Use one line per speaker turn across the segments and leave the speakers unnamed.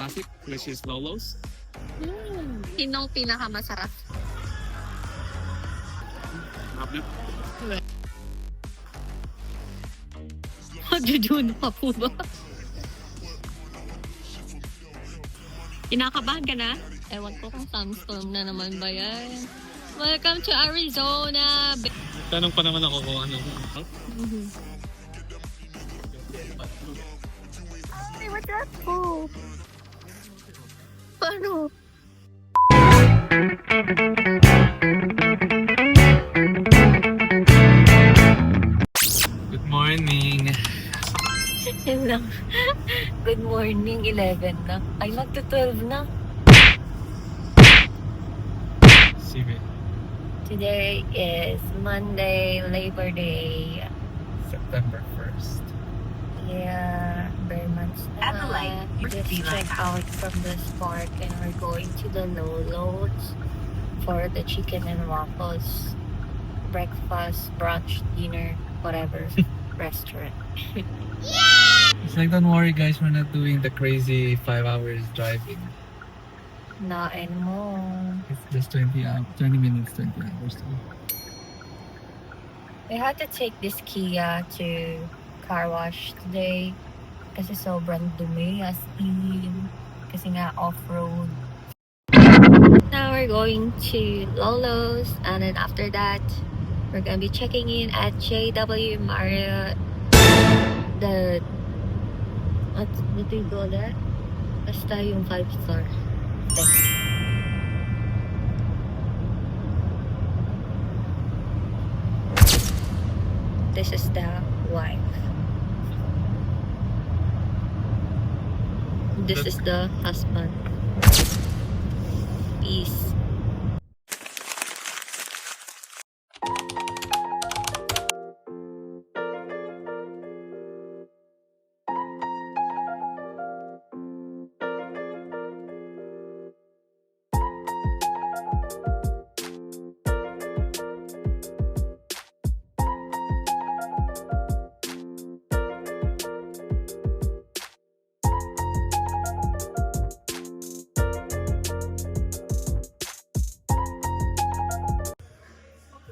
classic, which is Lolo's.
Sinong pinakamasarap?
Abdul.
Jujuno ka po ba? Kinakabahan ka na? Ewan ko kung thunderstorm na naman ba yan. Welcome to Arizona!
Tanong pa naman ako kung ano.
Ay, what's that po? Paano?
Good morning.
Yun lang. Good morning, 11 na. Ay, magto-12 na.
Sige.
Today is Monday, Labor Day.
September 1st.
Yeah, bare months na. We just checked out from the park and we're going to the Lolo's for the chicken and waffles, breakfast, brunch, dinner, whatever restaurant.
It's like, don't worry guys, we're not doing the crazy 5 hours driving.
Not anymore.
It's just 20 minutes, 20 hours.
We had to take this Kia to car wash today kasi sobrang dumi as in kasi nga off-road. Now we're going to Lolo's and then after that we're gonna be checking in at JW Marriott. What do you call that? Basta yung 5-star. Thanks. This is the wife. This is the husband. Peace.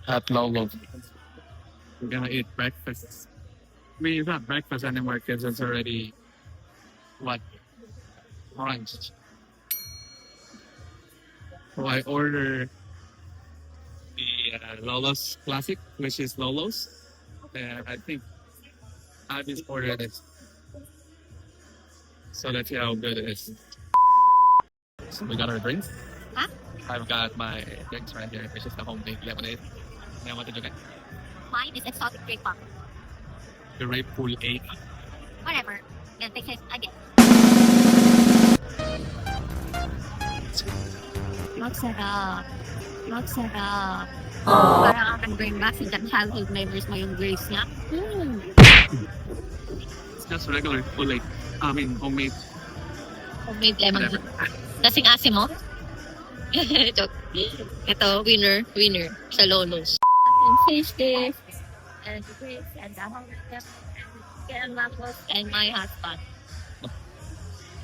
At Lolo's. We're gonna eat breakfast. I mean, it's not breakfast anymore because it's already, what, lunch. So I order the Lolo's Classic, which is Lolo's. And I think I just ordered it. So let's see how good it is. So we got our drinks.
Huh?
I've got my drinks right here, which is the homemade lemonade. And what did you get?
Mine is exotic grape pop.
The Grape Pool 8.
Whatever. Yan, take it. I get. Magsarap. Magsarap. Parang ang bring back sa childhood memories mo yung grace niya.
It's just regular Pool 8. I mean, homemade.
Homemade lemon.
Whatever.
Kasing asim mo? Ito, winner sa Lolo's. And fish this, and this, and the and waffles, and my husband.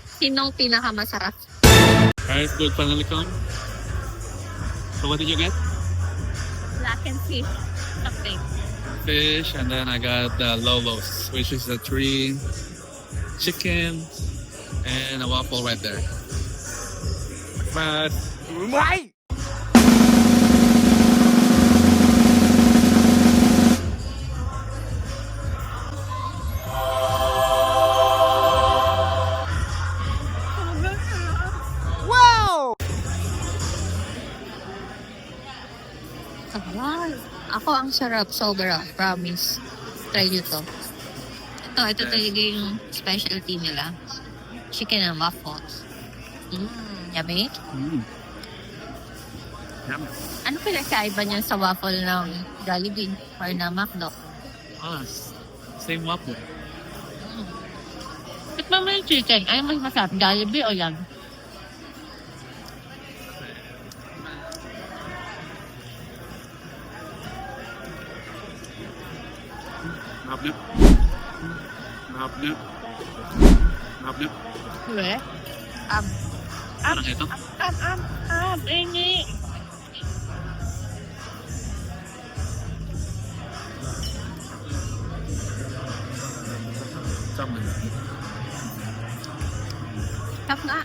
Sinong pinakamasarap?
Alright, good panalikon. So what did you get?
Black and fish. Something.
Fish, and then I got the Lolo's, which is the 3 chicken and a waffle right there. But
Why? Wow!
Wow. Ako ang sarap, sobra, promise. Try nyo to. Ito talaga yung specialty nila. Chicken and waffles. Yummy.
yum.
Ano pinagkaiba niya sa waffle ng Jollibee or na McDo?
Same waffle.
Tikman mo yung chicken. Ay, mas masarap. Jollibee o yan?
Naplit.
Weh? Ab.
Parang ito.
Ini.
Sama.
Tap nga.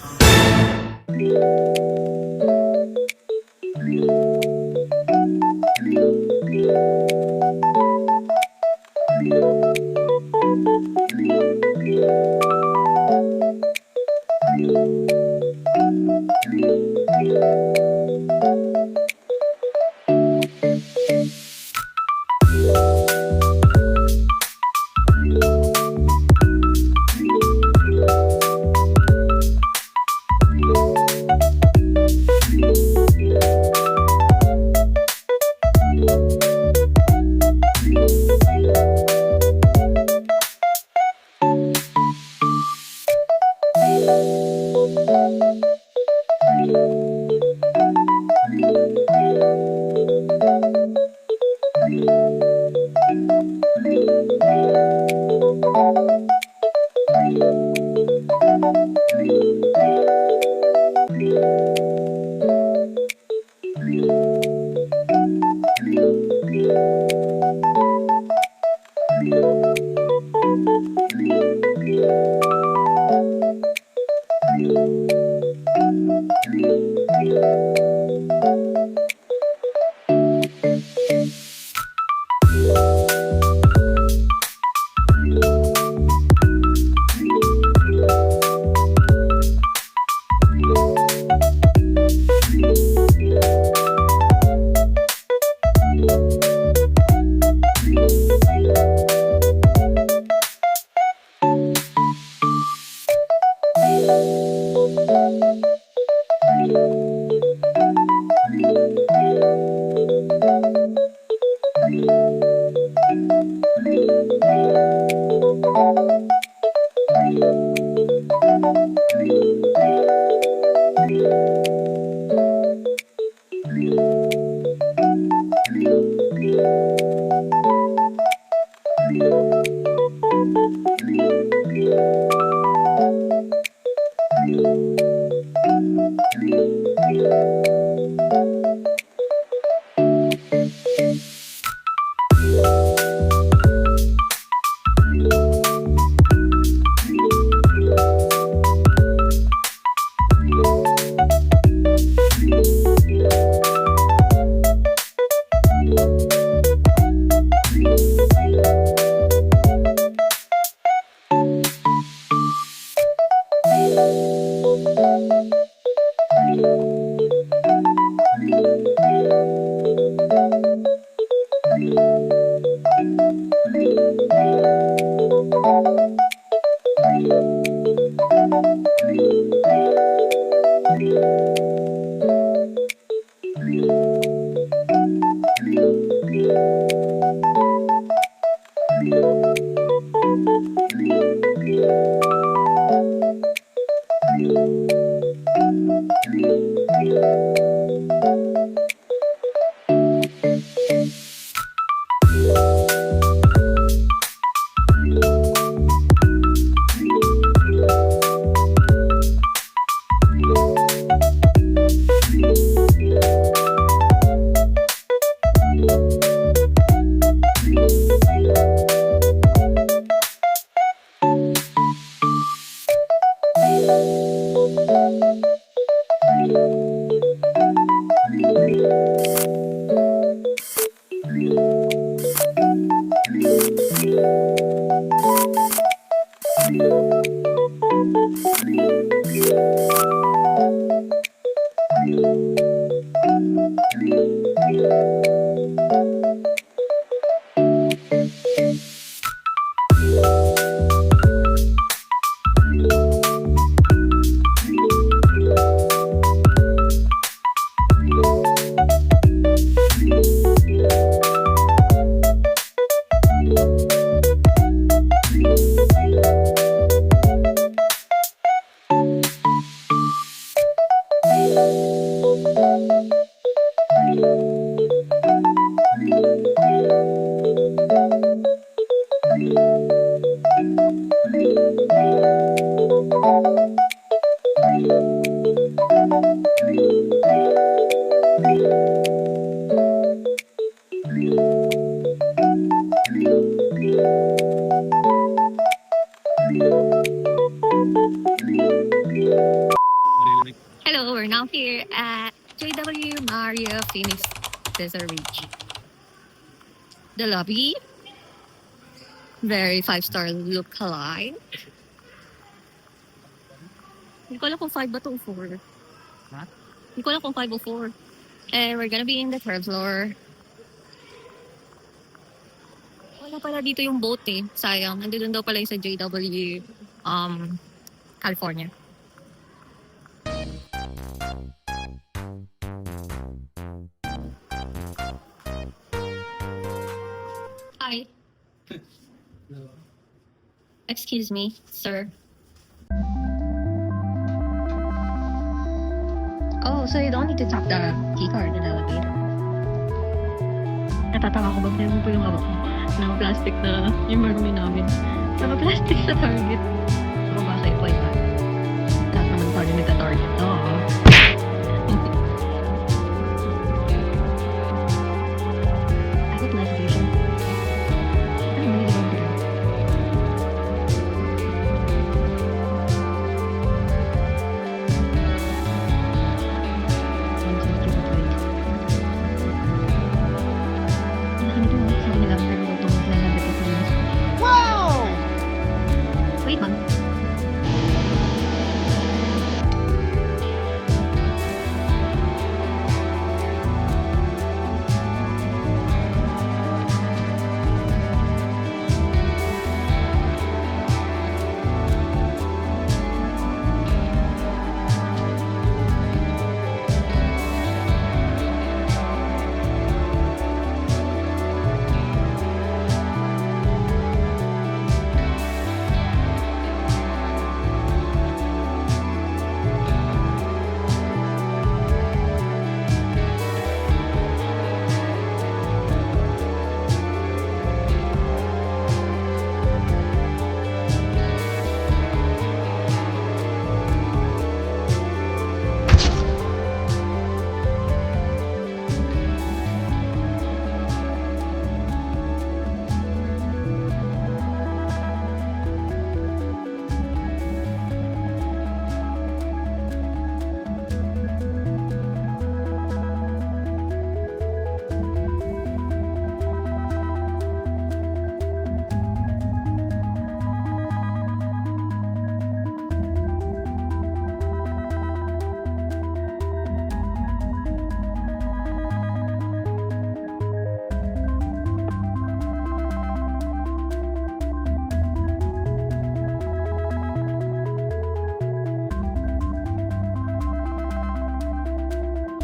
Maririnig.
Hello, we're now here at JW Maria Phoenix Desert Ridge. The lobby, very 5-star look alike. Hindi ko alam kung 5 ba to o 4.
Ha?
Hindi ko alam kung 5 o 4. And we're gonna be in the third floor. Wala pala dito yung boat eh. Sayang. Nandun daw pala yung sa JW California. Hi. Excuse me, sir. Oh, so you don't need to tap the key card in the elevator. Natatawa ko ba mo po yung hawak ko? Naka-plastic na yung marumi namin. Naka-plastic sa Target. Ako ba sa'yo po iba? Lahat naman pa rin nagka-Target. Oo. I have a nice vision. Ano mo yung ibang brand?
Wow!
Wait, ma'am.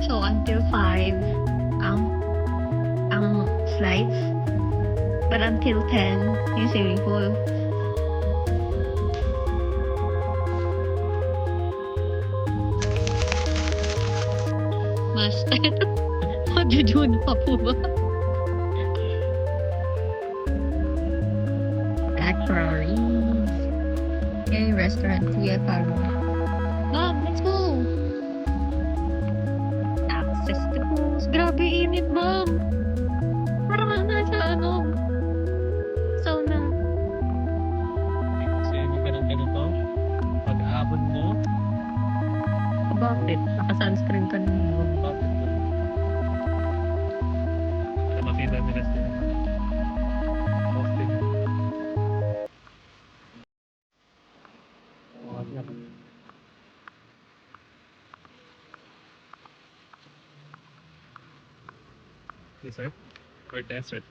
So, until 5, ang slides. But until 10, yung swimming pool. Master. Magjujuno pa po ba? Aquarium. Okay, restaurant. Kuya Paro. Mom, let's go! Access to pools. Grabe init, ma'am. Parang nasa sauna.
Kasi hindi ka ng ganito. Pag-aabot mo,
Bakit? Naka-sunscreen ka naman.
bakit mo? Para makita nila sila. Posting. Dessert or desert?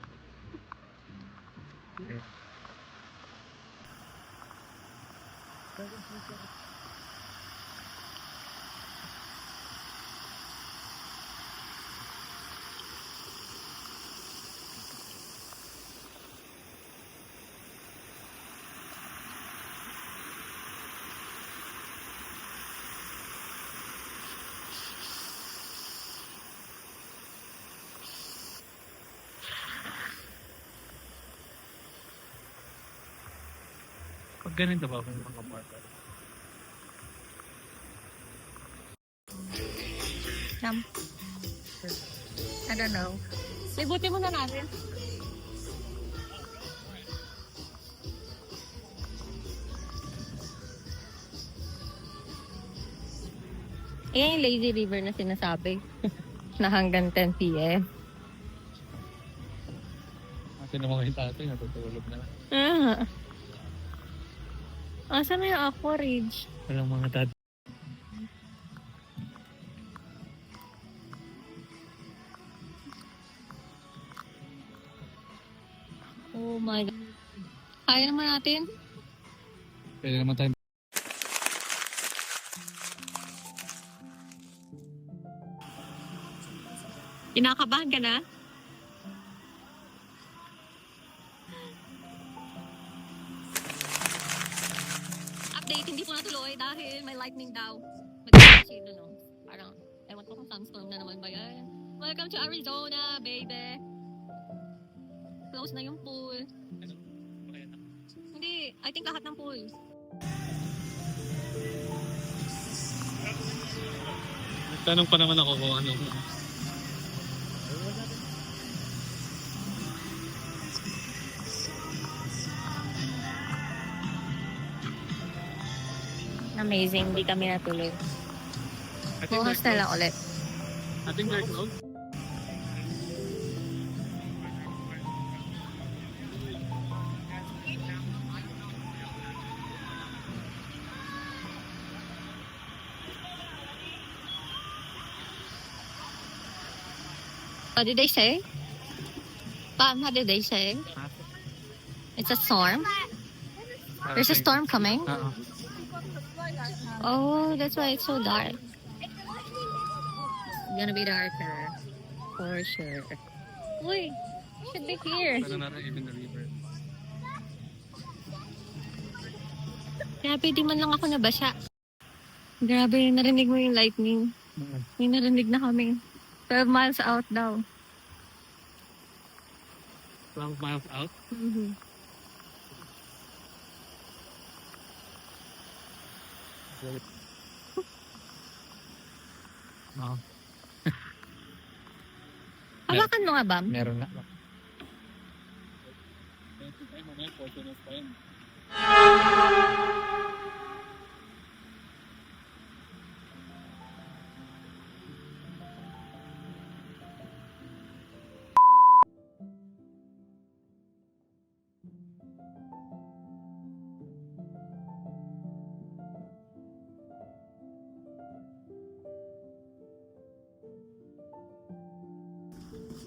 Pag ganito ba kung mga parka?
I don't know. Libutin muna natin. Ayan yung lazy river na sinasabi. Na hanggang 10 p.m.
Atin naman yung tatay, natutulog na.
Ah. Asan na yung Aqua Ridge?
Walang mga tatay.
Oh my God. Kaya naman natin.
Pwede naman tayo.
Kinakabahan ka na? Update, hindi po natuloy dahil may lightning daw. Mag-sino, no? Parang, ewan ko kung sandstorm na naman ba yan. Welcome to Arizona, baby. Close na yung pool. Hindi, I think lahat ng pool.
Tanong pa naman ako kung ano.
Amazing, hindi kami natuloy. Bukas na lang ulit.
I think they're closed.
What did they say? Pam, what did they say? It's a storm? There's a storm coming?
Oo.
Oh, that's why it's so dark. It's gonna be darker. For sure. Uy, should be here.
Pero na rin even the river.
Grabe, di man lang ako nabasa. Grabe, narinig mo yung lightning. May narinig na kami. 12 miles out daw.
12 miles out.
Mm-hmm.
Oo.
Hawakan mo nga, Bam.
Meron na.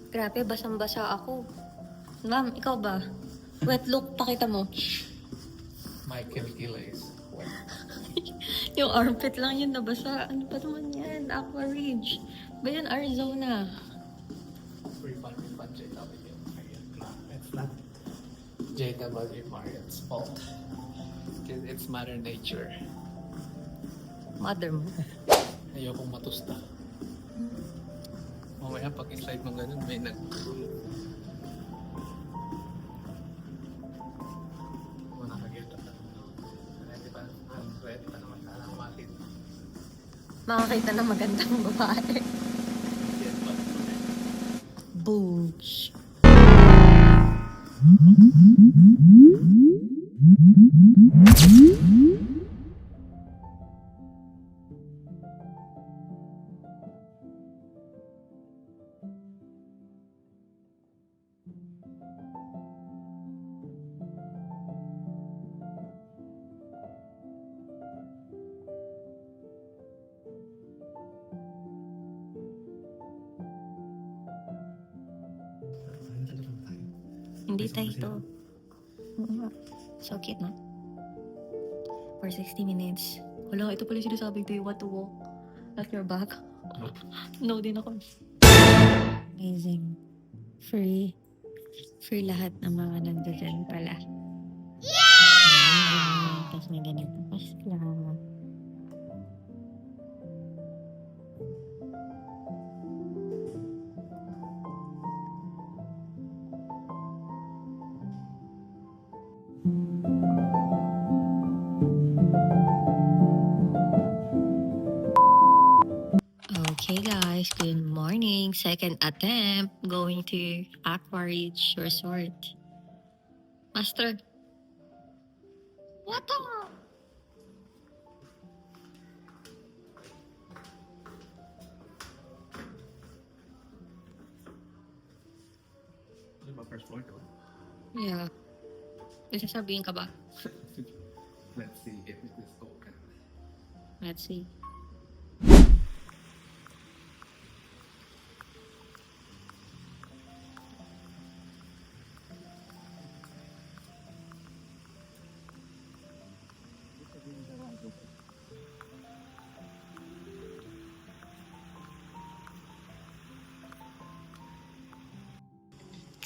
Grabe, basang-basa ako. Ma'am, ikaw ba? Wet look, pakita mo.
Michael Gilles.
Yung armpit lang yun nabasa. Ano pa naman yan? Aqua Ridge. Ba yan, Arizona?
Free fun JW Marriott. It's not JW Marriott's fault. It's Mother Nature.
Mother mo.
Ayokong matusta. Mamaya pag inside mo ganun, may nakakita na. Ready pa naman sana kumakin.
Makakita ng magandang babae.
Yan pa.
Booch. Hindi tayo ito. So cute, no? For 60 minutes. Wala, ito pala sinasabi ko, what to walk at your back. No din ako. Amazing. Free. Free lahat ng mga nandoon pala. Yeah! Tapos may ganito pa sila. Okay guys, good morning. Second attempt going to Aqua Ridge Resort. Master. What the? Yeah. May sasabihin ka ba?
Let's see if it is open.
Let's see.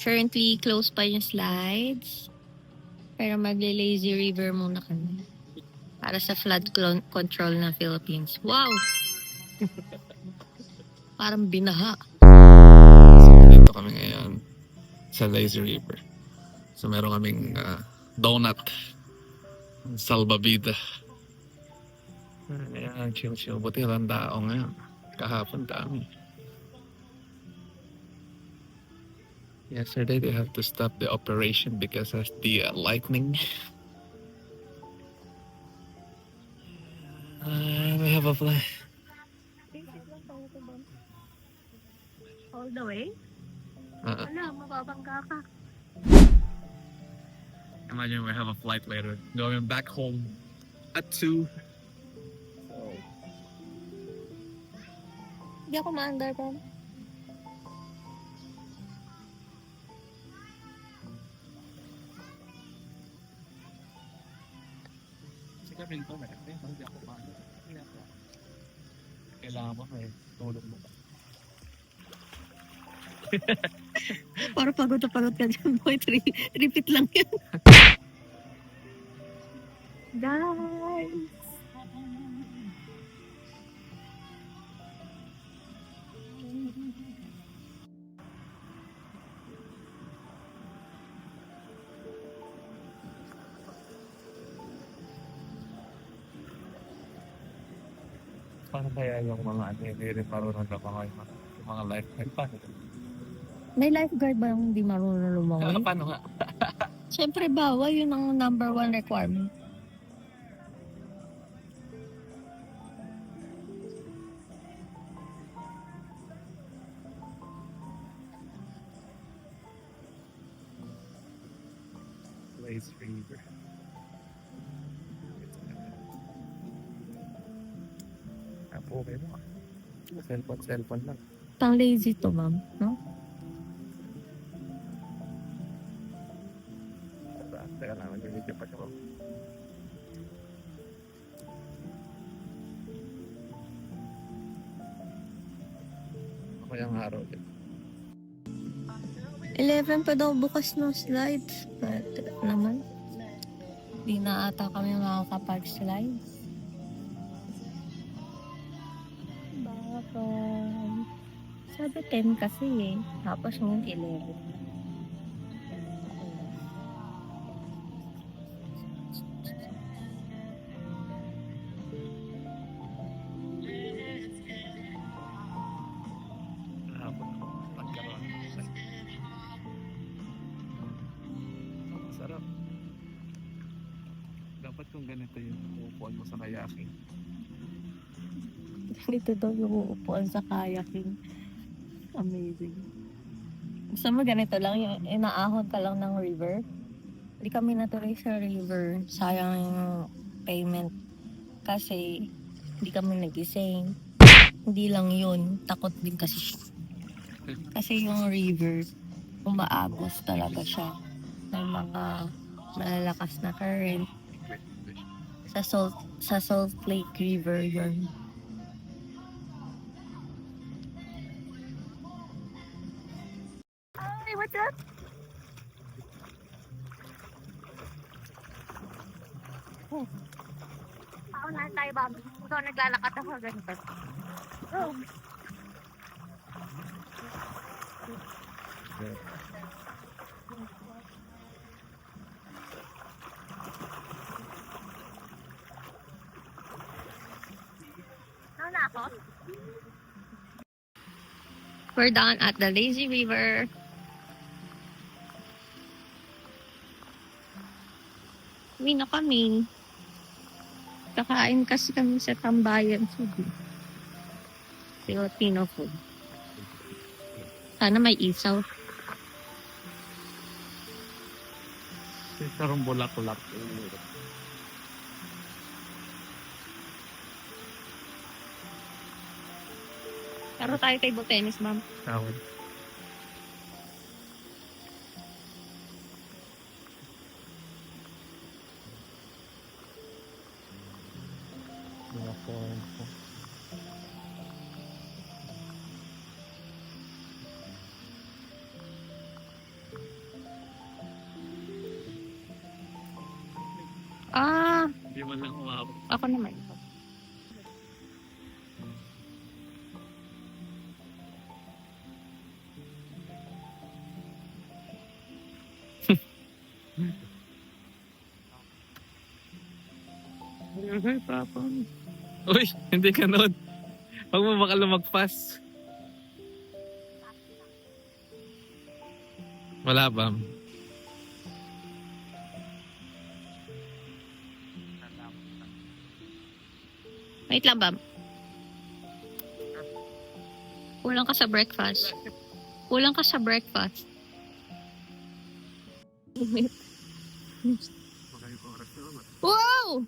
Currently, close pa yung slides. Pero magle-lazy river muna kami. Para sa flood control ng Philippines. Wow! Parang binaha.
Dito kami ngayon sa Lazy River. So meron kaming donut. Salbabida. Ayan, chill. Buti lang tao ngayon. Kahapon dami. Yesterday they have to stop the operation because of the lightning. We have a fly.
All the way? Wala, mababangga ka.
Imagine we have a flight later. Going back home at 2.
Hindi ako ma-under pa.
Kasi kami ito, hindi ako ma-under. Kailangan mo may tulog mo.
Parang pagod na pagod ka dyan, boy. Repeat lang yan. Guys!
Paano kaya yung mga hindi rin marunong na mga lifeguard? Paano?
May lifeguard ba yung hindi marunong lumangoy?
Paano nga?
Siyempre bawal, yun ang number 1 requirement.
Lazy River. Okay mo. Cellphone lang.
Pang lazy to, ma'am. No?
Teka lang, nag-video pa siya. Ako yung araw din.
11 pa daw bukas ng slides. But naman, di na ata kami makakapag-slides. Bakit? Sabi 10 kasi eh. Tapos ngayon 11.
Hapon ako. Pagkaroon. Masarap. Dapat kung ganito yung upuan mo sa kayaking.
Dito daw yung uupuan sa kayaking. Amazing. Gusto mo ganito lang, yung inaahon ka lang ng river. Hindi kami natuloy sa river. Sayang yung payment. Kasi hindi kami nagising. Hindi lang yun. Takot din kasi siya. Kasi yung river, umaagos talaga siya. May mga malalakas na current. Sa Salt Lake River yun. Hey, what's up? Ako na tayo, Bob. Ikaw naglalakad ako ganito. Oh. Na ako? We're down at the Lazy River. Uwi na kami. Kakain kasi kami sa Tambayan food. Filipino food. Sana may isaw.
Sarong bulak-bulak.
Laro tayo table tennis, ma'am.
Tawad.
Ah,
Hindi mo lang umabot.
ako naman.
Ay, tapang. Uy, hindi ka nun. Huwag mo baka lumagpas. Wala ba?
Wait lang, ma'am. Kulang ka sa breakfast. Kulang ka sa breakfast. Wow!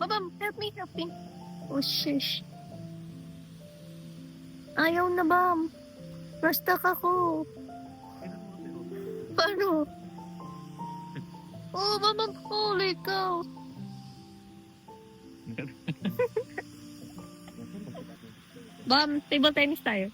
Ma'am, help me, help me. Oh, shish. Ayaw na, ma'am. Basta ako. Paano? Oh, ma'am, holy cow. Ma'am, table tennis tayo.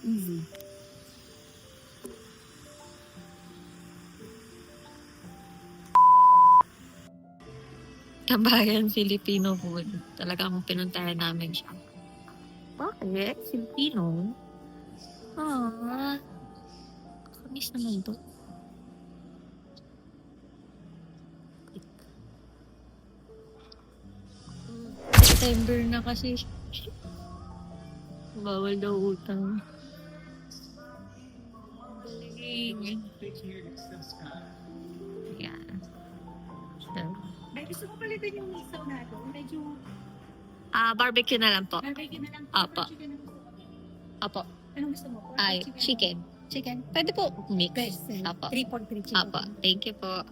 Easy. Kabayan Filipino food. Talagang pinuntahan namin siya. Bakit? Filipino? Ah, kamis naman to. September na kasi. Bawal daw utang. Galing. Yan. So,
Ay, gusto ko palitan yung miso na to. Medyo
barbecue na lang po.
barbecue na lang.
Apo.
Chicken ang gusto ko.
Apo.
Anong gusto mo?
Ay, chicken.
Chicken.
Pwede po mix.
Best.
Apo.
3.3 chicken.
Apo. Thank you po.